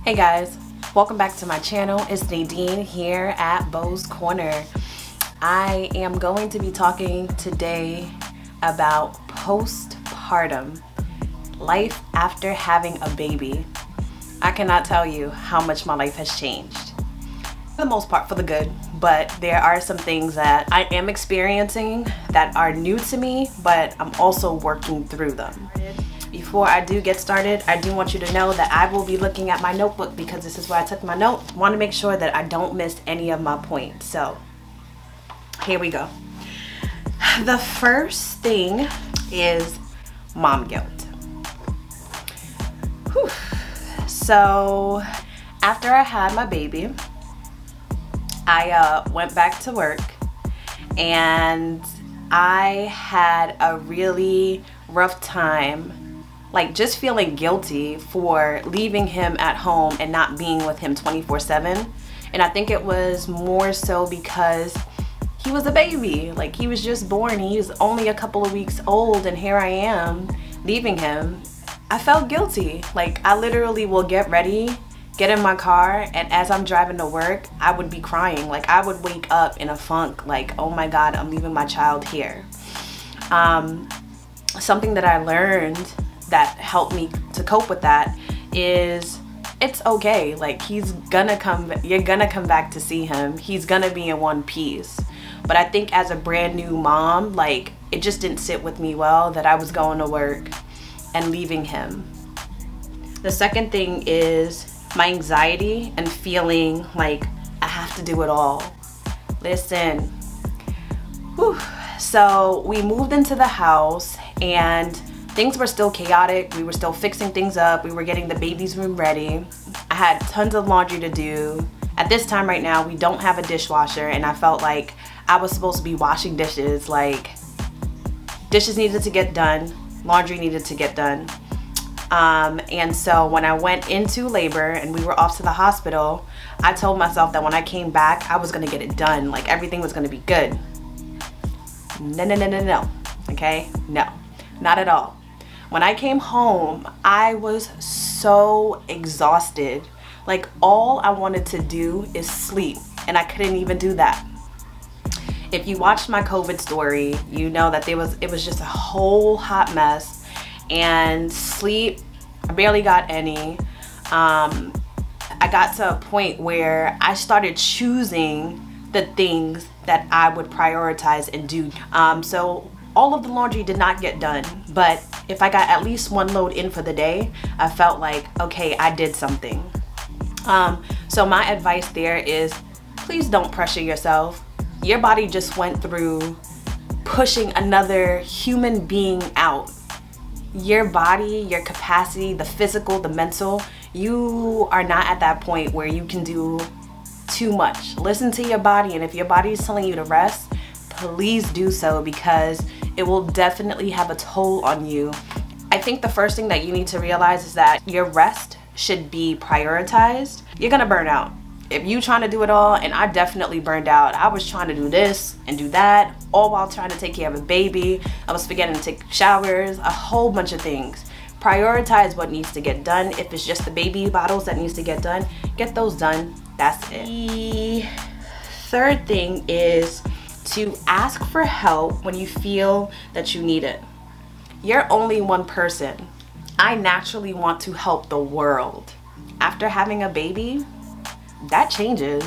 Hey guys, welcome back to my channel. It's Nadine here at Bo's Corner. I am going to be talking today about postpartum, life after having a baby. I cannot tell you how much my life has changed. For the most part for the good, but there are some things that I am experiencing that are new to me, but I'm also working through them. Before I do get started, I do want you to know that I will be looking at my notebook because this is where I took my note. I want to make sure that I don't miss any of my points. So here we go. The first thing is mom guilt. Whew. So after I had my baby, I went back to work and I had a really rough time, like just feeling guilty for leaving him at home and not being with him 24/7. And I think it was more so because he was a baby, like he was just born, he was only a couple of weeks old, and here I am leaving him. I felt guilty. Like I literally will get ready, get in my car, and as I'm driving to work, I would be crying. Like I would wake up in a funk, like, oh my God, I'm leaving my child here. Something that I learned that helped me to cope with that is it's okay. Like you're gonna come back to see him. He's gonna be in one piece. But I think as a brand new mom, like it just didn't sit with me well that I was going to work and leaving him. The second thing is my anxiety and feeling like I have to do it all. Listen, whew. So we moved into the house and things were still chaotic. We were still fixing things up. We were getting the baby's room ready. I had tons of laundry to do. At this time right now, we don't have a dishwasher, and I felt like I was supposed to be washing dishes. Like dishes needed to get done, laundry needed to get done. And so when I went into labor and we were off to the hospital, I told myself that when I came back, I was gonna get it done. Like everything was gonna be good. No. Okay, no, not at all. When I came home, I was so exhausted. Like all I wanted to do is sleep, and I couldn't even do that. If you watched my COVID story, you know that it was just a whole hot mess, and sleep, I barely got any. I got to a point where I started choosing the things that I would prioritize and do. So all of the laundry did not get done, but if I got at least one load in for the day, I felt like, okay, I did something. So my advice there is, please don't pressure yourself. Your body just went through pushing another human being out. Your body, your capacity, the physical, the mental, you are not at that point where you can do too much. Listen to your body, and if your body is telling you to rest, please do so, because it will definitely have a toll on you. I think the first thing that you need to realize is that your rest should be prioritized. You're gonna burn out if you trying to do it all, and I definitely burned out. I was trying to do this and do that, all while trying to take care of a baby. I was forgetting to take showers, a whole bunch of things. Prioritize what needs to get done. If it's just the baby bottles that needs to get done, get those done. That's it. The third thing is to ask for help when you feel that you need it. You're only one person. I naturally want to help the world. After having a baby, that changes.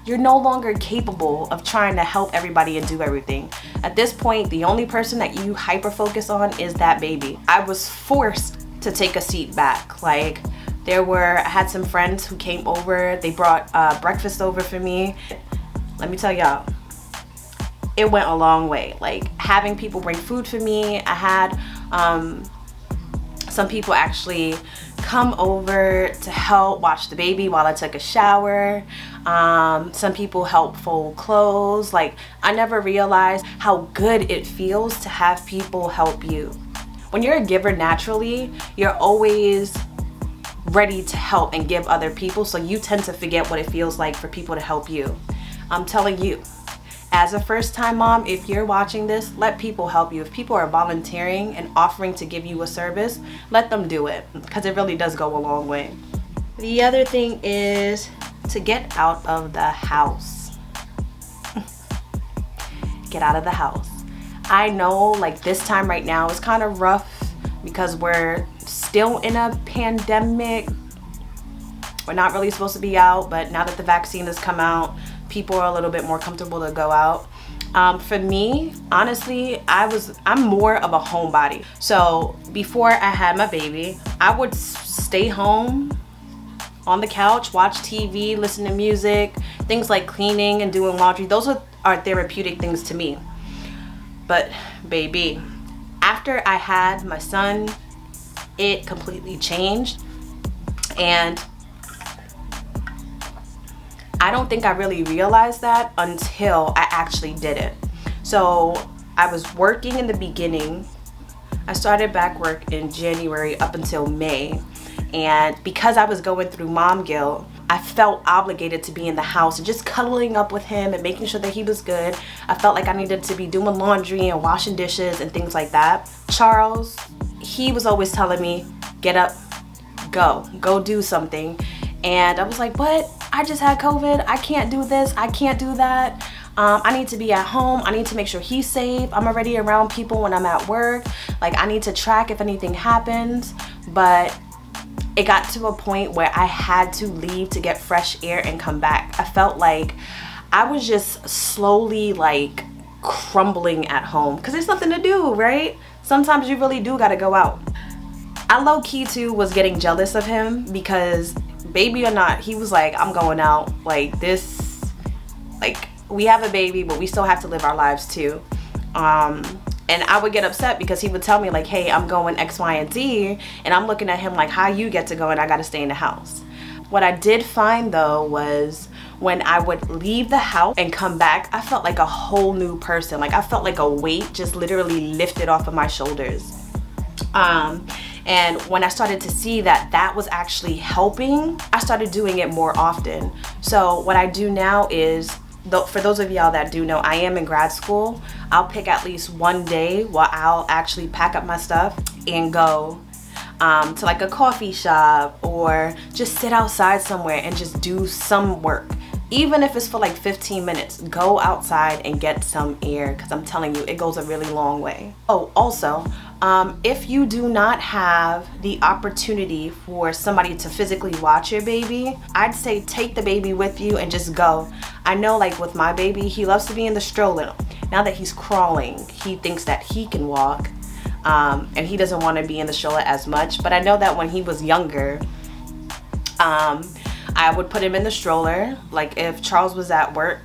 You're no longer capable of trying to help everybody and do everything. At this point, the only person that you hyper focus on is that baby. I was forced to take a seat back. Like I had some friends who came over, they brought breakfast over for me. Let me tell y'all, it went a long way. Like having people bring food for me. I had some people actually come over to help watch the baby while I took a shower. Some people help fold clothes. Like I never realized how good it feels to have people help you. When you're a giver naturally, you're always ready to help and give other people, so you tend to forget what it feels like for people to help you. I'm telling you, As a first-time mom, if you're watching this, let people help you. If people are volunteering and offering to give you a service, let them do it, because it really does go a long way. The other thing is to get out of the house. Get out of the house. I know like this time right now is kind of rough because we're still in a pandemic. We're not really supposed to be out, but now that the vaccine has come out, people are a little bit more comfortable to go out. For me, honestly, I'm more of a homebody. So before I had my baby, I would stay home on the couch, watch TV, listen to music, things like cleaning and doing laundry. Those are therapeutic things to me. But baby, after I had my son, it completely changed. And I don't think I really realized that until I actually did it. So I was working in the beginning. I started back work in January up until May. And because I was going through mom guilt, I felt obligated to be in the house and just cuddling up with him and making sure that he was good. I felt like I needed to be doing laundry and washing dishes and things like that. Charles, he was always telling me, get up, go do something. And I was like, what? I just had COVID. I can't do this. I can't do that. I need to be at home. I need to make sure he's safe. I'm already around people when I'm at work. Like, I need to track if anything happens. But it got to a point where I had to leave to get fresh air and come back. I felt like I was just slowly like crumbling at home because there's nothing to do, right? Sometimes you really do gotta go out. I low-key too was getting jealous of him because, baby or not, he was like, I'm going out. Like this, like we have a baby, but we still have to live our lives too. And I would get upset because he would tell me like, hey, I'm going X, Y, and Z. And I'm looking at him like, how you get to go and I gotta stay in the house. What I did find though was when I would leave the house and come back, I felt like a whole new person. Like I felt like a weight just literally lifted off of my shoulders. And when I started to see that that was actually helping, I started doing it more often. So what I do now is, for those of y'all that do know, I am in grad school. I'll pick at least one day where I'll actually pack up my stuff and go to like a coffee shop or just sit outside somewhere and just do some work. Even if it's for like 15 minutes, go outside and get some air, because I'm telling you, it goes a really long way. Oh, also, if you do not have the opportunity for somebody to physically watch your baby, I'd say take the baby with you and just go. I know like with my baby, he loves to be in the stroller. Now that he's crawling, he thinks that he can walk, and he doesn't want to be in the stroller as much. But I know that when he was younger, I would put him in the stroller. Like if Charles was at work,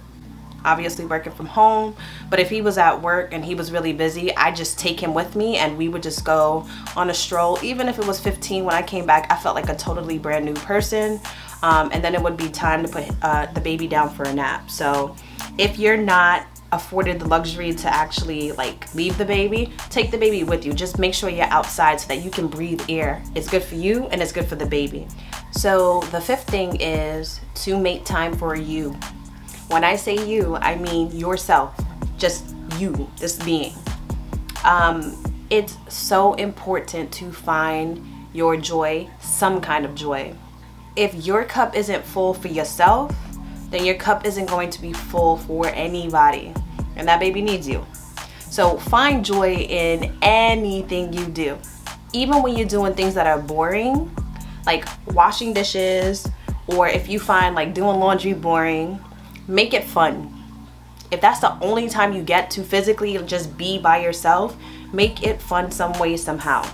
obviously working from home, but if he was at work and he was really busy, I just take him with me and we would just go on a stroll. Even if it was 15, when I came back, I felt like a totally brand new person. And then it would be time to put the baby down for a nap. So if you're not afforded the luxury to actually like leave the baby, take the baby with you. Just make sure you're outside so that you can breathe air. It's good for you and it's good for the baby. So the fifth thing is to make time for you. When I say you, I mean yourself, just you, this being. It's so important to find your joy, some kind of joy. If your cup isn't full for yourself, then your cup isn't going to be full for anybody, and that baby needs you. So find joy in anything you do. Even when you're doing things that are boring, like washing dishes, or if you find like doing laundry boring, make it fun. If that's the only time you get to physically just be by yourself, make it fun some way, somehow.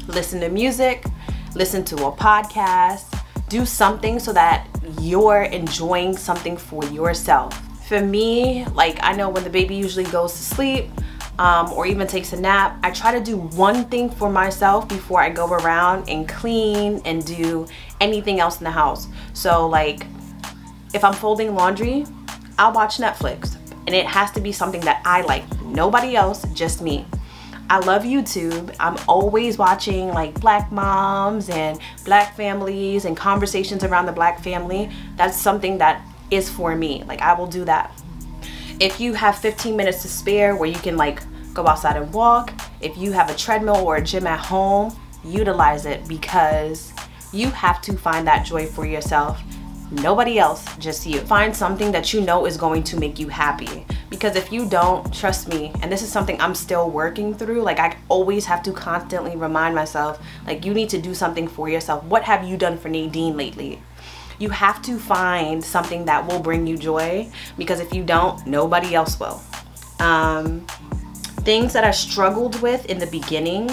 Listen to music, listen to a podcast, do something so that you're enjoying something for yourself. For me, like I know when the baby usually goes to sleep or even takes a nap, I try to do one thing for myself before I go around and clean and do anything else in the house. So like if I'm folding laundry, I'll watch Netflix, and it has to be something that I like. Nobody else, just me. I love YouTube. I'm always watching like Black moms and Black families and conversations around the Black family. That's something that is for me. Like I will do that. If you have 15 minutes to spare where you can like go outside and walk, if you have a treadmill or a gym at home, utilize it, because You have to find that joy for yourself. Nobody else, just you. Find something that you know is going to make you happy. Because if you don't, trust me, and this is something I'm still working through, like I always have to constantly remind myself, like you need to do something for yourself. What have you done for Nadine lately? You have to find something that will bring you joy, because if you don't, nobody else will. Things that I struggled with in the beginning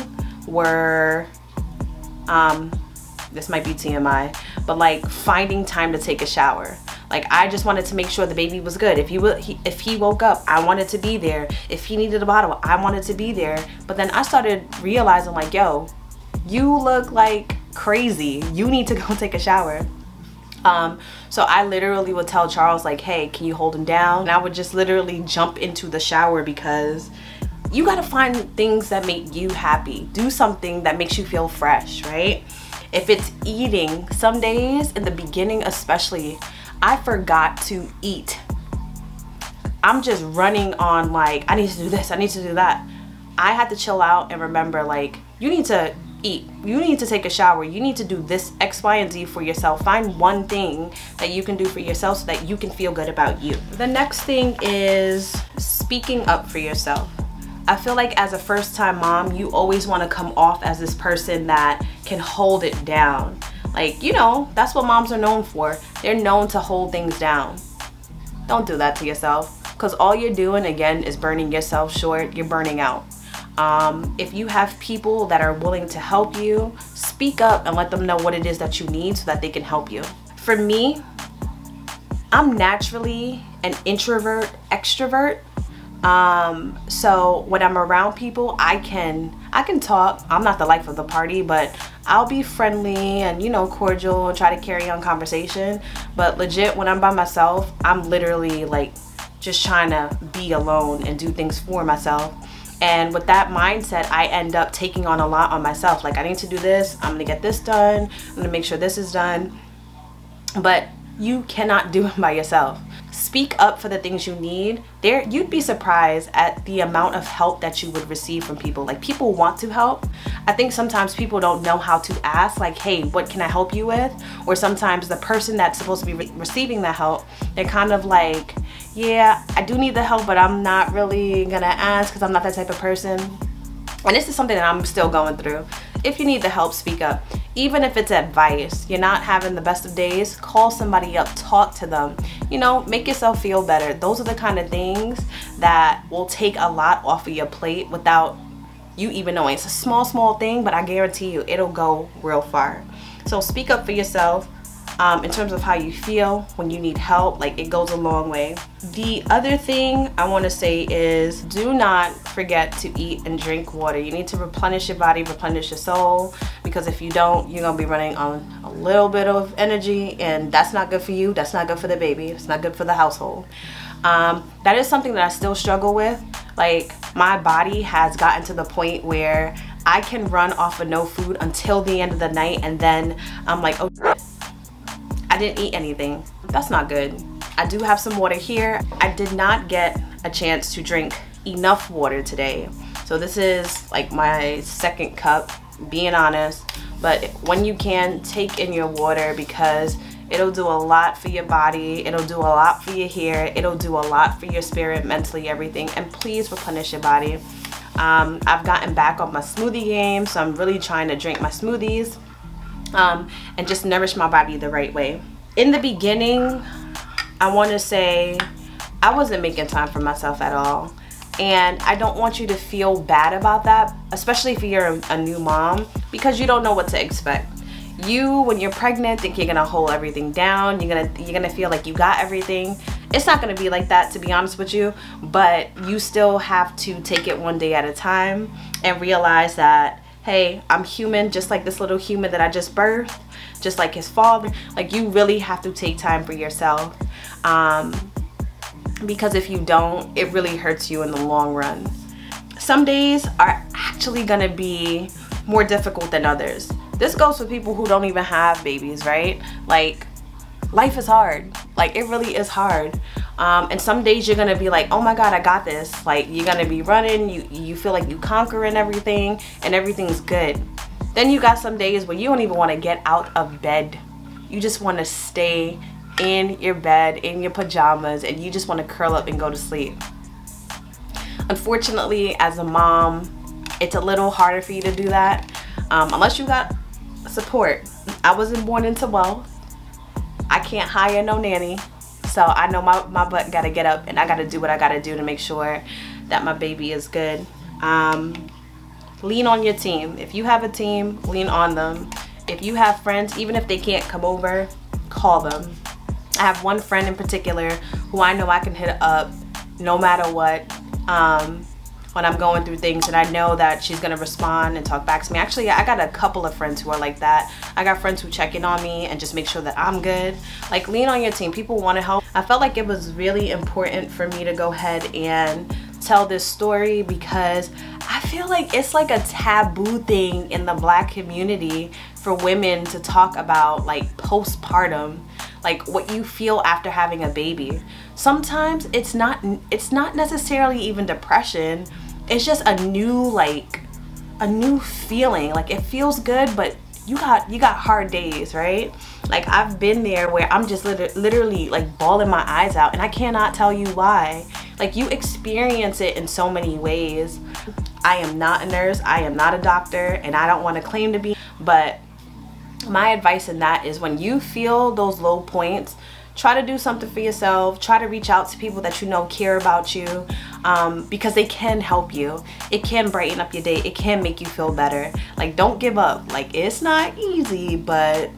were, this might be TMI, but like finding time to take a shower. Like I just wanted to make sure the baby was good. If he woke up, I wanted to be there. If he needed a bottle, I wanted to be there. But then I started realizing like, yo, you look like crazy. You need to go take a shower. So I literally would tell Charles like, hey, can you hold him down? And I would just literally jump into the shower, because you gotta find things that make you happy. Do something that makes you feel fresh, right? If it's eating, some days in the beginning especially, I forgot to eat. I'm just running on like, I need to do this, I need to do that. I had to chill out and remember like, you need to eat, you need to take a shower, you need to do this X, Y, and Z for yourself. Find one thing that you can do for yourself so that you can feel good about you. The next thing is speaking up for yourself. I feel like as a first-time mom, you always want to come off as this person that can hold it down. Like, you know, that's what moms are known for. They're known to hold things down. Don't do that to yourself, because all you're doing, again, is burning yourself short. You're burning out. If you have people that are willing to help you, speak up and let them know what it is that you need so that they can help you. For me, I'm naturally an introvert, extrovert. So when I'm around people, I can talk. I'm not the life of the party, but I'll be friendly and, you know, cordial and try to carry on conversation. But legit, when I'm by myself, I'm literally like just trying to be alone and do things for myself. And with that mindset, I end up taking on a lot on myself. Like, I need to do this, I'm gonna get this done, I'm gonna make sure this is done. But you cannot do it by yourself. Speak up for the things you need. You'd be surprised at the amount of help that you would receive from people. Like, people want to help. I think sometimes people don't know how to ask, like, hey, what can I help you with? Or sometimes the person that's supposed to be receiving the help, they're kind of like, yeah, I do need the help, but I'm not really gonna ask because I'm not that type of person. And this is something that I'm still going through. If you need the help, speak up. Even if it's advice, you're not having the best of days, call somebody up, talk to them. You know, make yourself feel better. Those are the kind of things that will take a lot off of your plate without you even knowing. It's a small thing, but I guarantee you it'll go real far. So speak up for yourself. In terms of how you feel when you need help, like, it goes a long way. The other thing I want to say is, do not forget to eat and drink water. You need to replenish your body, replenish your soul, because if you don't, you're gonna be running on a little bit of energy, and that's not good for you, that's not good for the baby, it's not good for the household. That is something that I still struggle with. Like, my body has gotten to the point where I can run off of no food until the end of the night, and then I'm like, oh, I didn't eat anything. That's not good. I do have some water here. I did not get a chance to drink enough water today. So this is like my second cup, being honest. But when you can, take in your water, because it'll do a lot for your body. It'll do a lot for your hair. It'll do a lot for your spirit, mentally, everything. And please replenish your body. I've gotten back on my smoothie game, so I'm really trying to drink my smoothies. And just nourish my body the right way. In the beginning, I want to say I wasn't making time for myself at all, and I don't want you to feel bad about that, especially if you're a new mom, because you don't know what to expect. You, when you're pregnant, think you're gonna hold everything down, you're gonna feel like you got everything. It's not gonna be like that, to be honest with you, but you still have to take it one day at a time and realize that, hey, I'm human, just like this little human that I just birthed, just like his father. Like, you really have to take time for yourself, because if you don't, it really hurts you in the long run. Some days are actually gonna be more difficult than others. This goes for people who don't even have babies, right? Like, life is hard. Like, it really is hard. And some days you're gonna be like, oh my God, I got this. Like, you're gonna be running, you feel like you conquering everything and everything's good. Then you got some days where you don't even want to get out of bed. You just want to stay in your bed, in your pajamas, and you just want to curl up and go to sleep. Unfortunately, as a mom, it's a little harder for you to do that unless you got support. I wasn't born into wealth. I can't hire no nanny. So I know my butt gotta get up and I gotta do what I gotta do to make sure that my baby is good. Lean on your team. If you have a team, lean on them. If you have friends, even if they can't come over, call them. I have one friend in particular who I know I can hit up no matter what when I'm going through things, and I know that she's gonna respond and talk back to me. Actually, I got a couple of friends who are like that. I got friends who check in on me and just make sure that I'm good. Like, lean on your team. People want to help. I felt like it was really important for me to go ahead and tell this story because I feel like it's like a taboo thing in the Black community for women to talk about, like, postpartum, like what you feel after having a baby. Sometimes it's not necessarily even depression. It's just a new feeling. Like, it feels good, but you got hard days, right? Like, I've been there where I'm just literally like bawling my eyes out, and I cannot tell you why. Like, you experience it in so many ways. I am not a nurse, I am not a doctor, and I don't want to claim to be, but my advice in that is when you feel those low points, try to do something for yourself. Try to reach out to people that you know care about you, because they can help you. It can brighten up your day. It can make you feel better. Like, don't give up. Like, it's not easy, but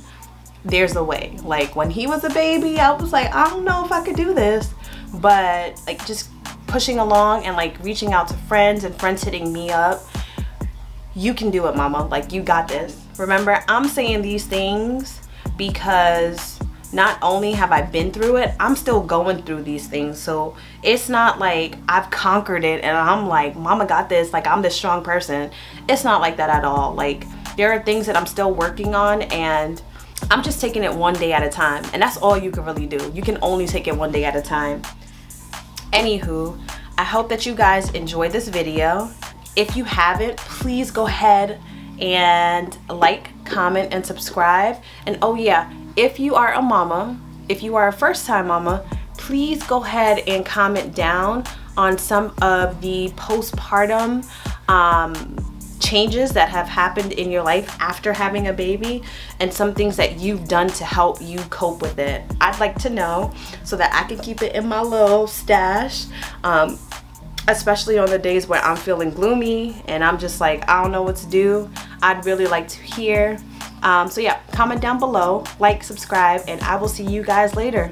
there's a way. Like, when he was a baby, I was like, I don't know if I could do this, but like, just pushing along and like reaching out to friends and friends hitting me up. You can do it, mama. Like, you got this. Remember, I'm saying these things because not only have I been through it, I'm still going through these things. So it's not like I've conquered it and I'm like, mama got this, like I'm this strong person. It's not like that at all. Like, there are things that I'm still working on, and I'm just taking it one day at a time. And that's all you can really do. You can only take it one day at a time. Anywho, I hope that you guys enjoyed this video. If you haven't, please go ahead and like, comment, and subscribe. And oh yeah, if you are a mama, if you are a first-time mama, please go ahead and comment down on some of the postpartum changes that have happened in your life after having a baby, and some things that you've done to help you cope with it. I'd like to know so that I can keep it in my little stash, especially on the days where I'm feeling gloomy and I'm just like, I don't know what to do. I'd really like to hear. So yeah, comment down below, like, subscribe, and I will see you guys later.